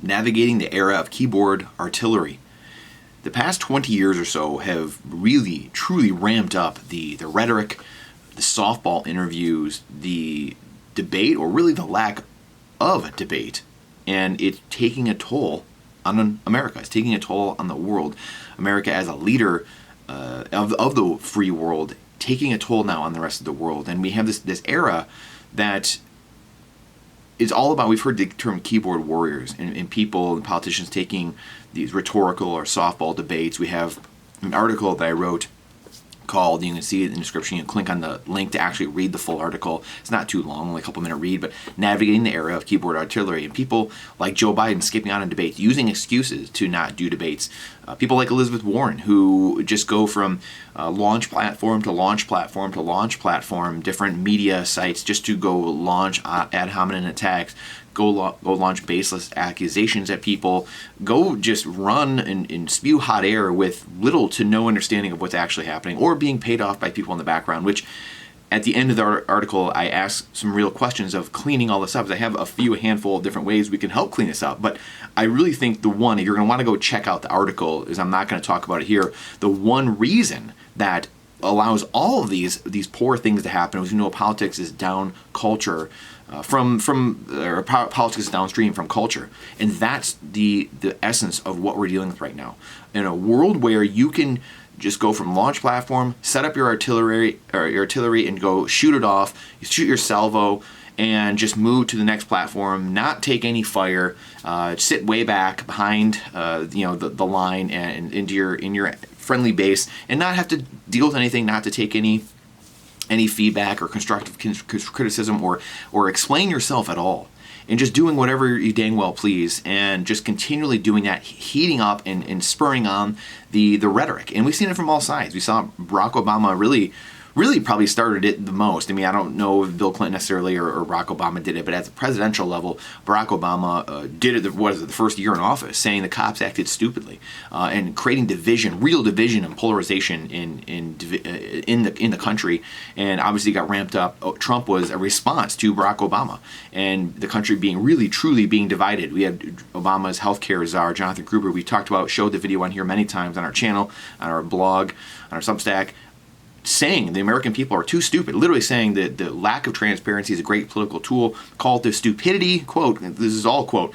navigating the era of keyboard artillery. The past 20 years or so have really, truly ramped up the rhetoric, the softball interviews, the debate, or really the lack of a debate. And it's taking a toll on America. It's taking a toll on the world. America as a leader of the free world, taking a toll now on the rest of the world. And we have this era that is all about, we've heard the term keyboard warriors, and people and politicians taking these rhetorical or softball debates. We have an article that I wrote called, you can see it in the description, you can click on the link to actually read the full article. It's not too long, only a couple minute read, but navigating the era of keyboard artillery, and people like Joe Biden skipping out on debates, using excuses to not do debates. People like Elizabeth Warren, who just go from launch platform to launch platform to launch platform, different media sites, just to go launch ad hominem attacks, go launch baseless accusations at people, go just run and spew hot air with little to no understanding of what's actually happening, or being paid off by people in the background, which at the end of the article, I ask some real questions of cleaning all this up. I have a handful of different ways we can help clean this up. But I really think the one, if you're going to want to go check out the article, is I'm not going to talk about it here. The one reason that allows all of these poor things to happen is, you know, politics is down culture politics is downstream from culture. And that's the essence of what we're dealing with right now. In a world where you can just go from launch platform, set up your artillery and go shoot it off, you shoot your salvo, and just move to the next platform, not take any fire, sit way back behind the line and in your friendly base, and not have to deal with anything, not to take any feedback or constructive criticism or explain yourself at all, and just doing whatever you dang well please, and just continually doing that, heating up and spurring on the rhetoric. And we've seen it from all sides. We saw Barack Obama really probably started it the most. I mean, I don't know if Bill Clinton necessarily or Barack Obama did it, but at the presidential level, Barack Obama did it, the first year in office, saying the cops acted stupidly and creating division, real division and polarization in the country, and obviously got ramped up. Trump was a response to Barack Obama, and the country being really, truly being divided. We had Obama's healthcare czar, Jonathan Gruber. We talked about, showed the video on here many times on our channel, on our blog, on our Substack, saying the American people are too stupid, literally saying that the lack of transparency is a great political tool, called the stupidity, quote, this is all quote,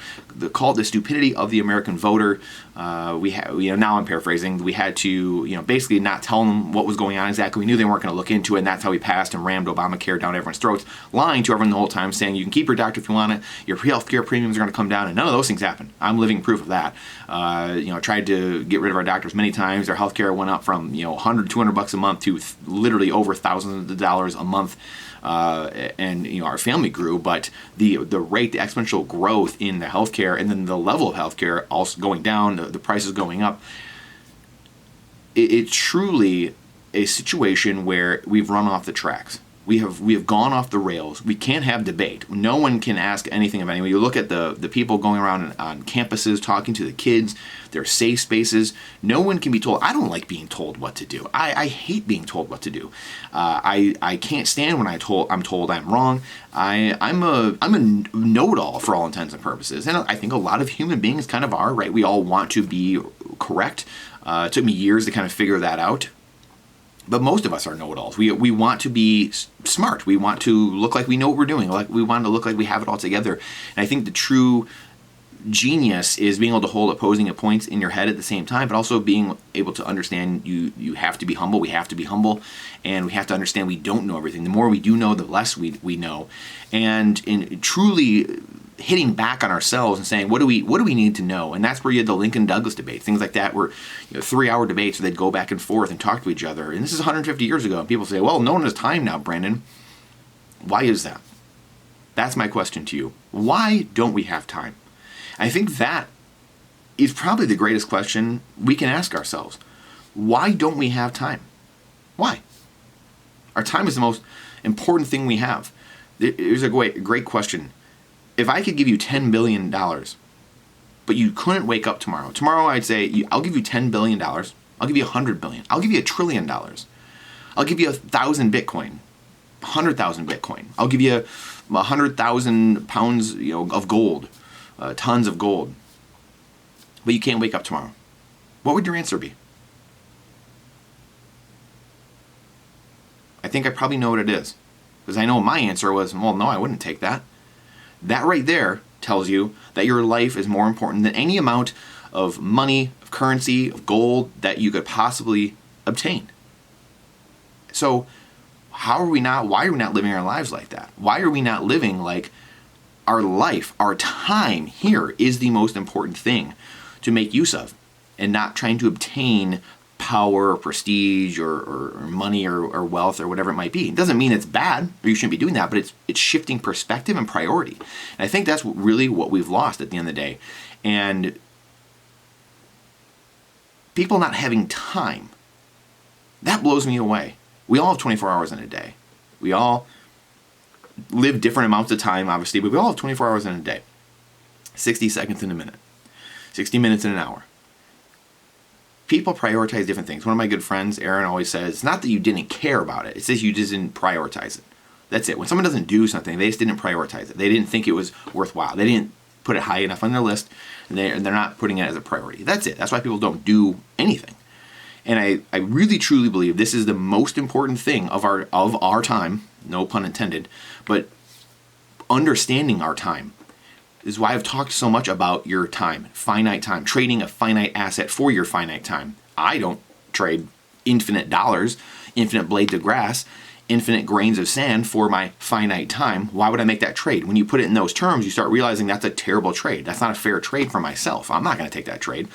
called the stupidity of the American voter. Now I'm paraphrasing, we had to, basically not tell them what was going on exactly. We knew they weren't going to look into it, and that's how we passed and rammed Obamacare down everyone's throats, lying to everyone the whole time, saying you can keep your doctor if you want it, your health care premiums are going to come down, and none of those things happened. I'm living proof of that. Tried to get rid of our doctors many times. Their health care went up from, $100, $200 a month to literally over thousands of dollars a month. And our family grew, but the rate, the exponential growth in the healthcare, and then the level of healthcare also going down, the prices going up. It's truly a situation where we've run off the tracks. We have gone off the rails. We can't have debate. No one can ask anything of anyone. You look at the people going around on campuses talking to the kids, their safe spaces. No one can be told. I don't like being told what to do. I hate being told what to do. I can't stand when I'm told I'm wrong. I'm a know-it-all for all intents and purposes, and I think a lot of human beings kind of are, right? We all want to be correct. It took me years to kind of figure that out. But most of us are know-it-alls. We want to be smart. We want to look like we know what we're doing. Like we want to look like we have it all together. And I think the true genius is being able to hold opposing points in your head at the same time, but also being able to understand you have to be humble. We have to be humble, and we have to understand we don't know everything. The more we do know, the less we know. And in truly hitting back on ourselves and saying, what do we need to know? And that's where you had the Lincoln Douglas debate, things like that, where 3-hour debates where they'd go back and forth and talk to each other. And this is 150 years ago. And people say, well, no one has time now, Brandon. Why is that? That's my question to you. Why don't we have time? I think that is probably the greatest question we can ask ourselves. Why don't we have time? Why? Our time is the most important thing we have. Here's a great question. If I could give you $10 billion, but you couldn't wake up tomorrow I'd say, I'll give you $10 billion. I'll give you $100 billion. I'll give you $1 trillion. I'll give you 1,000 Bitcoin, 100,000 Bitcoin. I'll give you 100,000 pounds, of gold, tons of gold. but you can't wake up tomorrow, what would your answer be? I think I probably know what it is, because I know my answer was, well, no, I wouldn't take that. That right there tells you that your life is more important than any amount of money, of currency, of gold that you could possibly obtain. So why are we not living our lives like that? Why are we not living like our life, our time here is the most important thing to make use of, and not trying to obtain power or prestige or money or wealth or whatever it might be? It doesn't mean it's bad or you shouldn't be doing that, but it's shifting perspective and priority. And I think that's really what we've lost at the end of the day. And people not having time, that blows me away. We all have 24 hours in a day. We all live different amounts of time, obviously, but we all have 24 hours in a day. 60 seconds in a minute. 60 minutes in an hour. People prioritize different things. One of my good friends, Aaron, always says, it's not that you didn't care about it. It says you just didn't prioritize it. That's it. When someone doesn't do something, they just didn't prioritize it. They didn't think it was worthwhile. They didn't put it high enough on their list, and they're not putting it as a priority. That's it. That's why people don't do anything. And I really truly believe this is the most important thing of our time, no pun intended, but understanding our time is why I've talked so much about your time, finite time, trading a finite asset for your finite time. I don't trade infinite dollars, infinite blades of grass, infinite grains of sand for my finite time. Why would I make that trade? When you put it in those terms, you start realizing that's a terrible trade. That's not a fair trade for myself. I'm not going to take that trade.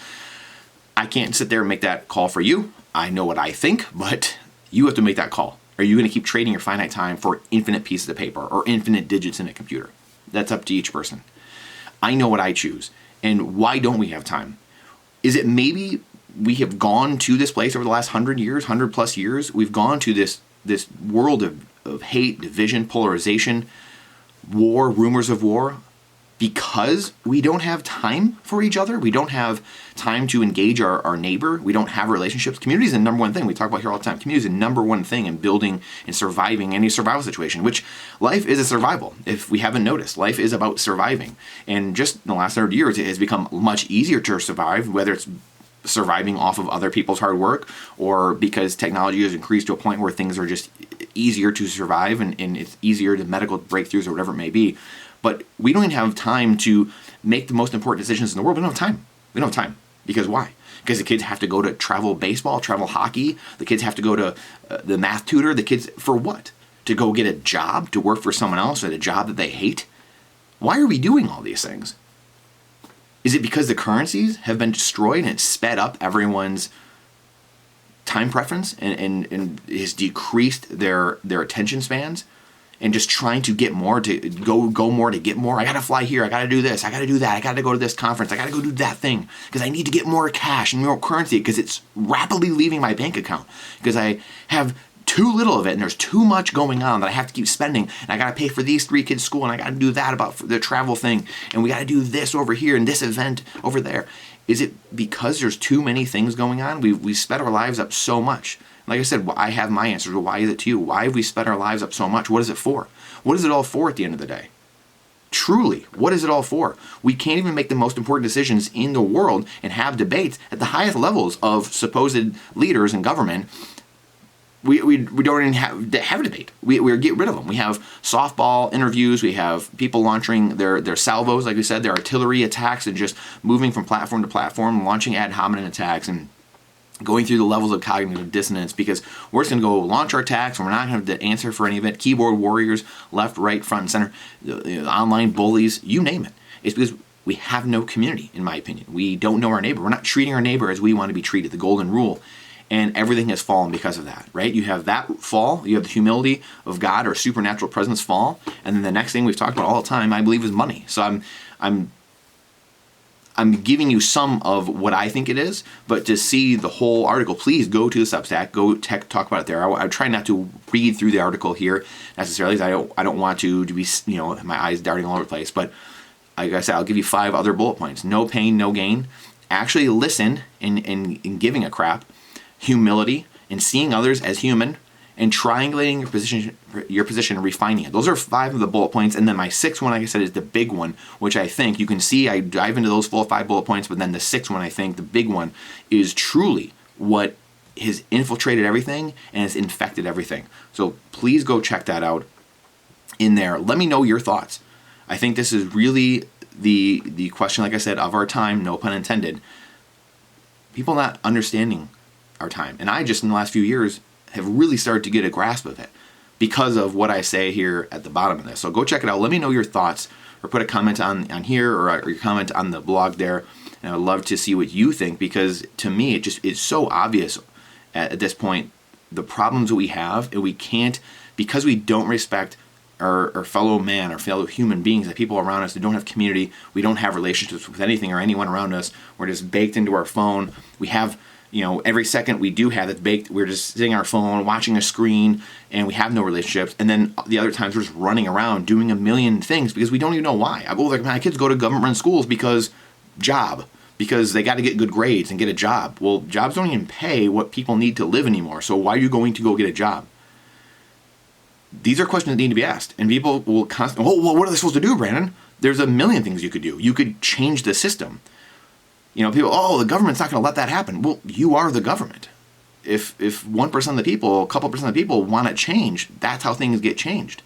I can't sit there and make that call for you. I know what I think, but you have to make that call. Are you going to keep trading your finite time for infinite pieces of paper or infinite digits in a computer? That's up to each person. I know what I choose. And why don't we have time? Is it maybe we have gone to this place over the last 100 years, 100 plus years? We've gone to this world of hate, division, polarization, war, rumors of war, because we don't have time for each other. We don't have time to engage our neighbor. We don't have relationships. Community is the number one thing we talk about here all the time. Community is the number one thing in building and surviving any survival situation, which life is a survival. If we haven't noticed, life is about surviving. And just in the last 100 years, it has become much easier to survive, whether it's surviving off of other people's hard work or because technology has increased to a point where things are just easier to survive and it's easier to medical breakthroughs or whatever it may be. But we don't even have time to make the most important decisions in the world. We don't have time. We don't have time. Because why? Because the kids have to go to travel baseball, travel hockey. The kids have to go to the math tutor. The kids, for what? To go get a job, to work for someone else at a job that they hate? Why are we doing all these things? Is it because the currencies have been destroyed and it's sped up everyone's time preference and has decreased their attention spans? And just trying to get more, to go more to get more. I gotta fly here, I gotta do this, I gotta do that, I gotta go to this conference, I gotta go do that thing, because I need to get more cash and more currency, because it's rapidly leaving my bank account, because I have too little of it and there's too much going on that I have to keep spending, and I gotta pay for these 3 kids' school, and I gotta do that about the travel thing, and we gotta do this over here and this event over there. Is it because there's too many things going on? We sped our lives up so much. Like I said, I have my answer to why is it to you? Why have we sped our lives up so much? What is it for? What is it all for at the end of the day? Truly, what is it all for? We can't even make the most important decisions in the world and have debates at the highest levels of supposed leaders in government. We don't even have a debate. We get rid of them. We have softball interviews. We have people launching their salvos, like we said, their artillery attacks, and just moving from platform to platform, launching ad hominem attacks, and going through the levels of cognitive dissonance, because we're just going to go launch our attacks and we're not going to have to answer for any of it. Keyboard warriors, left, right, front, and center, online bullies, you name it. It's because we have no community, in my opinion. We don't know our neighbor. We're not treating our neighbor as we want to be treated, the golden rule. And everything has fallen because of that, right? You have that fall, you have the humility of God or supernatural presence fall, and then the next thing we've talked about all the time, I believe, is money. So I'm giving you some of what I think it is, but to see the whole article, please go to the Substack, go talk about it there. I try not to read through the article here necessarily, because I don't want to be, my eyes darting all over the place. But like I said, I'll give you 5 other bullet points. No pain, no gain. Actually listen in giving a crap. Humility and seeing others as human and triangulating your position and refining it. Those are 5 of the bullet points. And then my 6th one, like I said, is the big one, which I think you can see I dive into those full 5 bullet points. But then the 6th one, I think the big one, is truly what has infiltrated everything and has infected everything. So please go check that out in there. Let me know your thoughts. I think this is really the question, like I said, of our time, no pun intended. People not understanding our time. And I just, in the last few years, have really started to get a grasp of it because of what I say here at the bottom of this. So go check it out. Let me know your thoughts, or put a comment on here, or your comment on the blog there. And I would love to see what you think, because to me, it's so obvious at this point, the problems that we have, and we can't, because we don't respect our fellow man, our fellow human beings, the people around us, that don't have community, we don't have relationships with anything or anyone around us. We're just baked into our phone. We have, every second we do have that's baked, we're just sitting on our phone, watching a screen, and we have no relationships. And then the other times we're just running around doing a million things because we don't even know why. My kids go to government schools because they got to get good grades and get a job. Well, jobs don't even pay what people need to live anymore. So why are you going to go get a job? These are questions that need to be asked. And people will constantly, well, what are they supposed to do, Brandon? There's a million things you could do. You could change the system. People, the government's not going to let that happen. Well, you are the government. If 1% of the people, a couple percent of the people want it changed, that's how things get changed.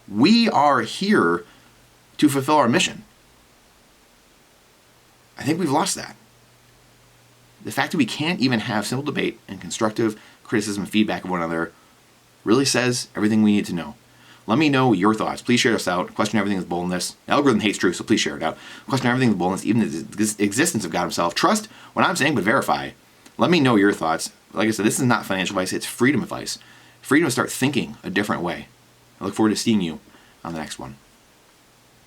We are here to fulfill our mission. I think we've lost that. The fact that we can't even have simple debate and constructive criticism and feedback of one another really says everything we need to know. Let me know your thoughts. Please share this out. Question everything with boldness. The algorithm hates truth, so please share it out. Question everything with boldness, even the existence of God himself. Trust what I'm saying, but verify. Let me know your thoughts. Like I said, this is not financial advice. It's freedom advice. Freedom to start thinking a different way. I look forward to seeing you on the next one.